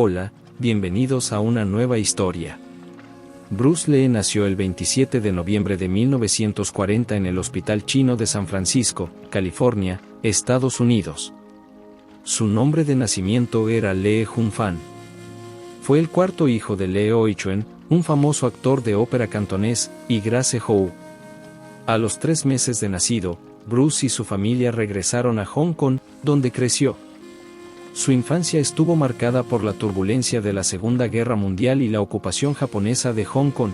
Hola, bienvenidos a una nueva historia. Bruce Lee nació el 27 de noviembre de 1940 en el Hospital Chino de San Francisco, California, Estados Unidos. Su nombre de nacimiento era Lee Jun-fan. Fue el cuarto hijo de Lee Oi-chuen, un famoso actor de ópera cantonés, y Grace Hou. A los 3 meses de nacido, Bruce y su familia regresaron a Hong Kong, donde creció. Su infancia estuvo marcada por la turbulencia de la Segunda Guerra Mundial y la ocupación japonesa de Hong Kong.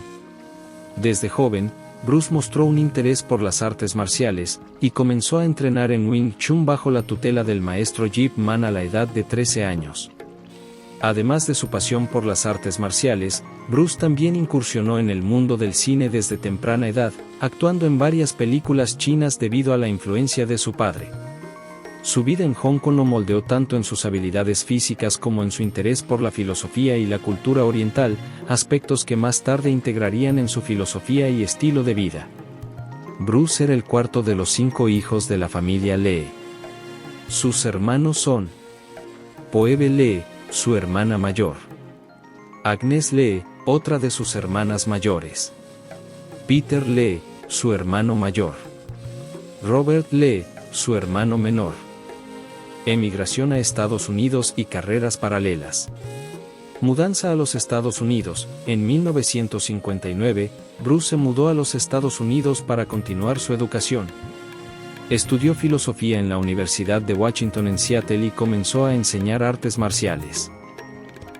Desde joven, Bruce mostró un interés por las artes marciales, y comenzó a entrenar en Wing Chun bajo la tutela del maestro Yip Man a la edad de 13 años. Además de su pasión por las artes marciales, Bruce también incursionó en el mundo del cine desde temprana edad, actuando en varias películas chinas debido a la influencia de su padre. Su vida en Hong Kong lo moldeó tanto en sus habilidades físicas como en su interés por la filosofía y la cultura oriental, aspectos que más tarde integrarían en su filosofía y estilo de vida. Bruce era el cuarto de los 5 hijos de la familia Lee. Sus hermanos son Phoebe Lee, su hermana mayor; Agnes Lee, otra de sus hermanas mayores; Peter Lee, su hermano mayor; Robert Lee, su hermano menor. Emigración a Estados Unidos y carreras paralelas. Mudanza a los Estados Unidos. En 1959, Bruce se mudó a los Estados Unidos para continuar su educación. Estudió filosofía en la Universidad de Washington en Seattle y comenzó a enseñar artes marciales.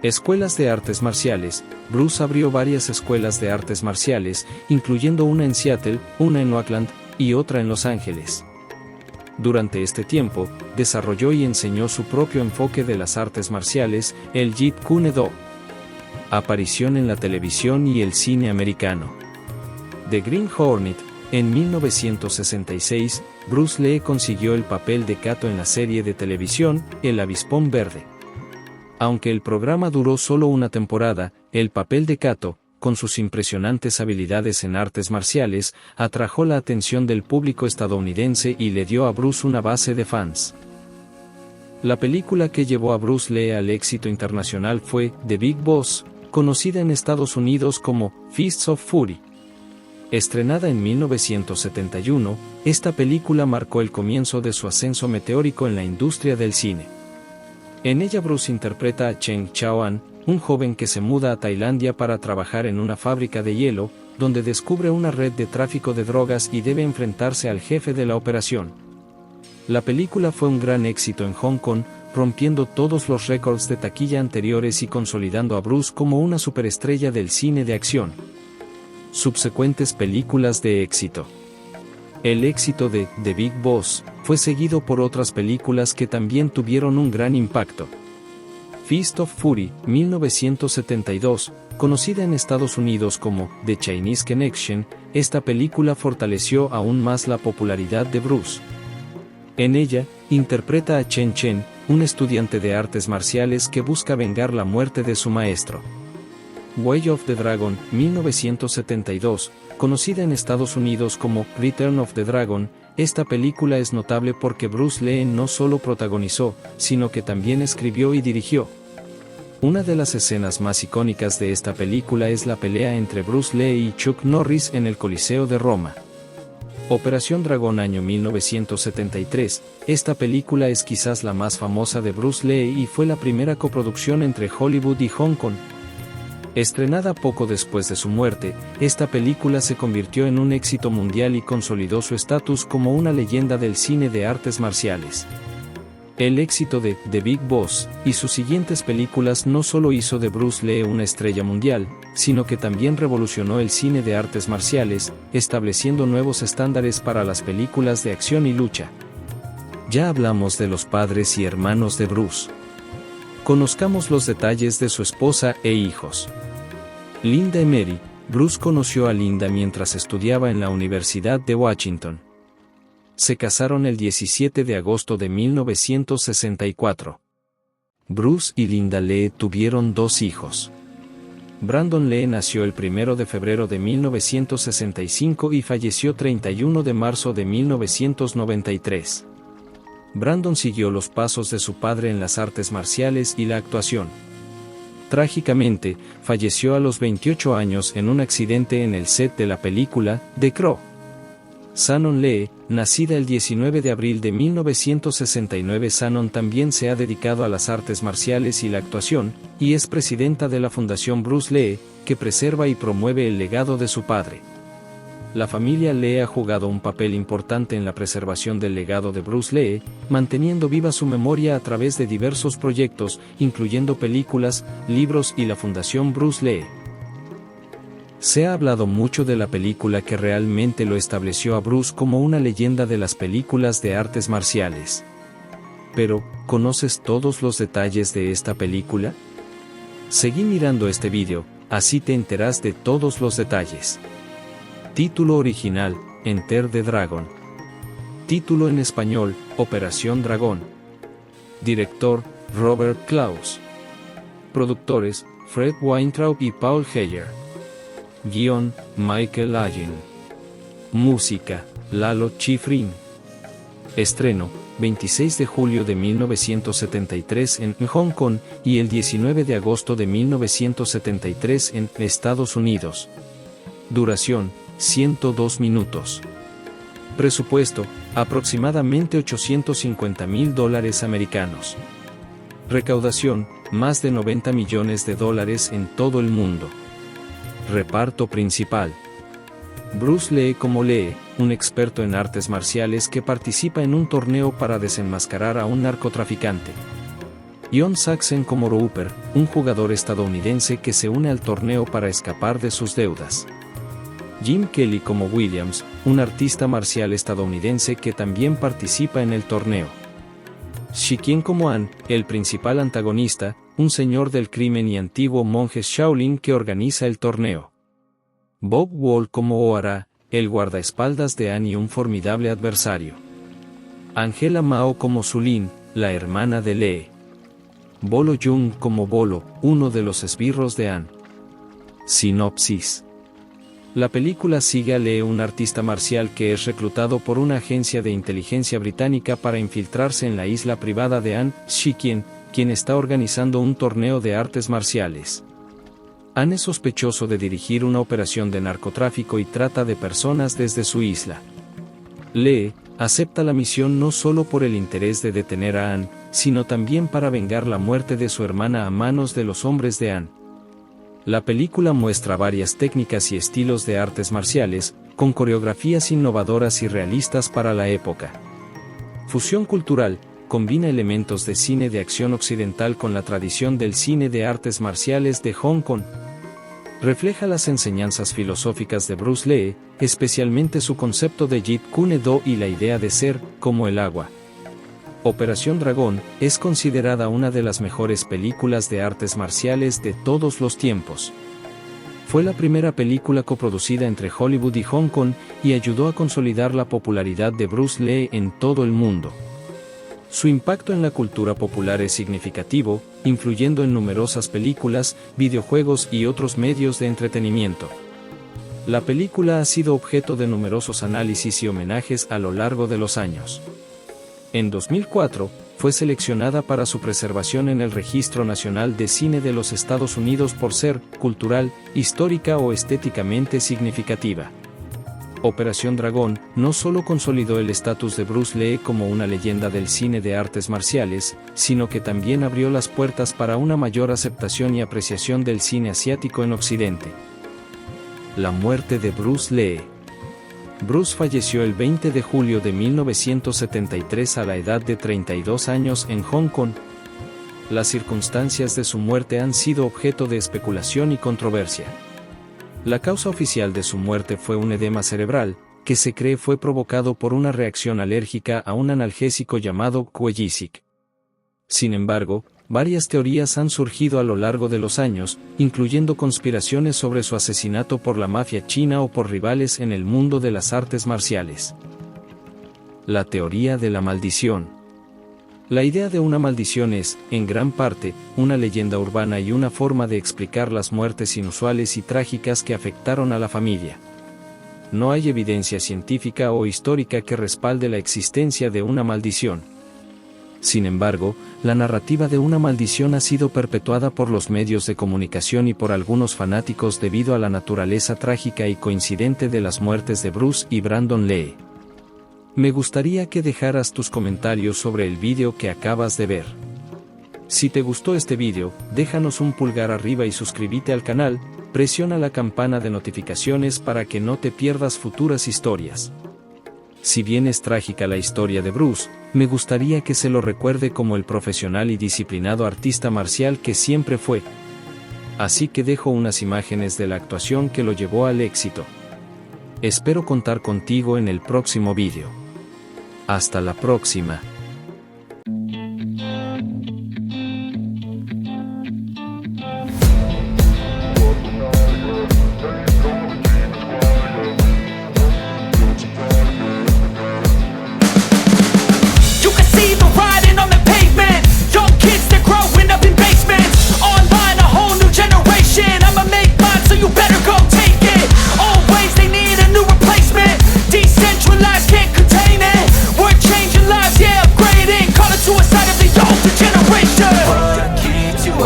Escuelas de artes marciales. Bruce abrió varias escuelas de artes marciales, incluyendo una en Seattle, una en Oakland, y otra en Los Ángeles. Durante este tiempo, desarrolló y enseñó su propio enfoque de las artes marciales, el Jeet Kune Do. Aparición en la televisión y el cine americano. The Green Hornet. En 1966, Bruce Lee consiguió el papel de Kato en la serie de televisión, El Avispón Verde. Aunque el programa duró solo una temporada, el papel de Kato, con sus impresionantes habilidades en artes marciales, atrajo la atención del público estadounidense y le dio a Bruce una base de fans. La película que llevó a Bruce Lee al éxito internacional fue The Big Boss, conocida en Estados Unidos como Fists of Fury. Estrenada en 1971, esta película marcó el comienzo de su ascenso meteórico en la industria del cine. En ella Bruce interpreta a Cheng Chao-an, un joven que se muda a Tailandia para trabajar en una fábrica de hielo, donde descubre una red de tráfico de drogas y debe enfrentarse al jefe de la operación. La película fue un gran éxito en Hong Kong, rompiendo todos los récords de taquilla anteriores y consolidando a Bruce como una superestrella del cine de acción. Subsecuentes películas de éxito. El éxito de The Big Boss fue seguido por otras películas que también tuvieron un gran impacto. Fist of Fury, 1972, conocida en Estados Unidos como The Chinese Connection, esta película fortaleció aún más la popularidad de Bruce. En ella, interpreta a Chen Chen, un estudiante de artes marciales que busca vengar la muerte de su maestro. Way of the Dragon, 1972, conocida en Estados Unidos como Return of the Dragon, esta película es notable porque Bruce Lee no solo protagonizó, sino que también escribió y dirigió. Una de las escenas más icónicas de esta película es la pelea entre Bruce Lee y Chuck Norris en el Coliseo de Roma. Operación Dragón año 1973, esta película es quizás la más famosa de Bruce Lee y fue la primera coproducción entre Hollywood y Hong Kong. Estrenada poco después de su muerte, esta película se convirtió en un éxito mundial y consolidó su estatus como una leyenda del cine de artes marciales. El éxito de The Big Boss y sus siguientes películas no solo hizo de Bruce Lee una estrella mundial, sino que también revolucionó el cine de artes marciales, estableciendo nuevos estándares para las películas de acción y lucha. Ya hablamos de los padres y hermanos de Bruce. Conozcamos los detalles de su esposa e hijos. Linda y Mary. Bruce conoció a Linda mientras estudiaba en la Universidad de Washington. Se casaron el 17 de agosto de 1964. Bruce y Linda Lee tuvieron 2 hijos. Brandon Lee nació el 1 de febrero de 1965 y falleció 31 de marzo de 1993. Brandon siguió los pasos de su padre en las artes marciales y la actuación. trágicamente, falleció a los 28 años en un accidente en el set de la película The Crow. Shannon Lee, nacida el 19 de abril de 1969. Shannon también se ha dedicado a las artes marciales y la actuación, y es presidenta de la Fundación Bruce Lee, que preserva y promueve el legado de su padre. La familia Lee ha jugado un papel importante en la preservación del legado de Bruce Lee, manteniendo viva su memoria a través de diversos proyectos, incluyendo películas, libros y la Fundación Bruce Lee. Se ha hablado mucho de la película que realmente lo estableció a Bruce como una leyenda de las películas de artes marciales. Pero, ¿conoces todos los detalles de esta película? Seguí mirando este vídeo, así te enterás de todos los detalles. Título original, Enter the Dragon. Título en español, Operación Dragón. Director, Robert Klaus. Productores, Fred Weintraub y Paul Heyer. Guión, Michael Allen. Música, Lalo Schifrin. Estreno, 26 de julio de 1973 en Hong Kong y el 19 de agosto de 1973 en Estados Unidos. Duración, 102 minutos. Presupuesto, aproximadamente $850,000 americanos. Recaudación, más de $90 millones en todo el mundo. Reparto principal. Bruce Lee como Lee, un experto en artes marciales que participa en un torneo para desenmascarar a un narcotraficante. John Saxon como Roper, un jugador estadounidense que se une al torneo para escapar de sus deudas. Jim Kelly como Williams, un artista marcial estadounidense que también participa en el torneo. Shikian como An, el principal antagonista, un señor del crimen y antiguo monje Shaolin que organiza el torneo. Bob Wall como Ohara, el guardaespaldas de An y un formidable adversario. Angela Mao como Sulin, la hermana de Lee. Bolo Jung como Bolo, uno de los esbirros de An. Sinopsis. La película sigue a Lee, un artista marcial que es reclutado por una agencia de inteligencia británica para infiltrarse en la isla privada de An Shikian, quien está organizando un torneo de artes marciales. An es sospechoso de dirigir una operación de narcotráfico y trata de personas desde su isla. Lee acepta la misión no solo por el interés de detener a An, sino también para vengar la muerte de su hermana a manos de los hombres de An. La película muestra varias técnicas y estilos de artes marciales, con coreografías innovadoras y realistas para la época. Fusión cultural, combina elementos de cine de acción occidental con la tradición del cine de artes marciales de Hong Kong. Refleja las enseñanzas filosóficas de Bruce Lee, especialmente su concepto de Jeet Kune Do y la idea de ser, como el agua. Operación Dragón es considerada una de las mejores películas de artes marciales de todos los tiempos. Fue la primera película coproducida entre Hollywood y Hong Kong y ayudó a consolidar la popularidad de Bruce Lee en todo el mundo. Su impacto en la cultura popular es significativo, influyendo en numerosas películas, videojuegos y otros medios de entretenimiento. La película ha sido objeto de numerosos análisis y homenajes a lo largo de los años. En 2004, fue seleccionada para su preservación en el Registro Nacional de Cine de los Estados Unidos por ser cultural, histórica o estéticamente significativa. Operación Dragón no solo consolidó el estatus de Bruce Lee como una leyenda del cine de artes marciales, sino que también abrió las puertas para una mayor aceptación y apreciación del cine asiático en Occidente. La muerte de Bruce Lee. Bruce falleció el 20 de julio de 1973 a la edad de 32 años en Hong Kong. Las circunstancias de su muerte han sido objeto de especulación y controversia. La causa oficial de su muerte fue un edema cerebral, que se cree fue provocado por una reacción alérgica a un analgésico llamado Quellisic. Sin embargo, varias teorías han surgido a lo largo de los años, incluyendo conspiraciones sobre su asesinato por la mafia china o por rivales en el mundo de las artes marciales. La teoría de la maldición. La idea de una maldición es, en gran parte, una leyenda urbana y una forma de explicar las muertes inusuales y trágicas que afectaron a la familia. No hay evidencia científica o histórica que respalde la existencia de una maldición. Sin embargo, la narrativa de una maldición ha sido perpetuada por los medios de comunicación y por algunos fanáticos debido a la naturaleza trágica y coincidente de las muertes de Bruce y Brandon Lee. Me gustaría que dejaras tus comentarios sobre el vídeo que acabas de ver. Si te gustó este vídeo, déjanos un pulgar arriba y suscríbete al canal, presiona la campana de notificaciones para que no te pierdas futuras historias. Si bien es trágica la historia de Bruce, me gustaría que se lo recuerde como el profesional y disciplinado artista marcial que siempre fue. Así que dejo unas imágenes de la actuación que lo llevó al éxito. Espero contar contigo en el próximo vídeo. Hasta la próxima.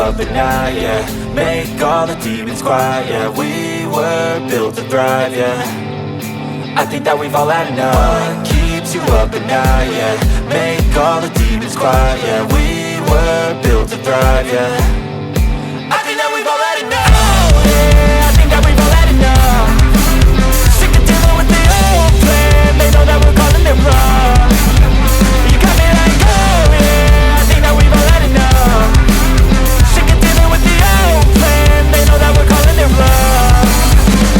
At night, yeah. Make all the demons quiet, yeah. We were built to thrive, yeah. I think that we've all had enough. What keeps you up at night, yeah. Make all the demons quiet, yeah. We were built to thrive, yeah.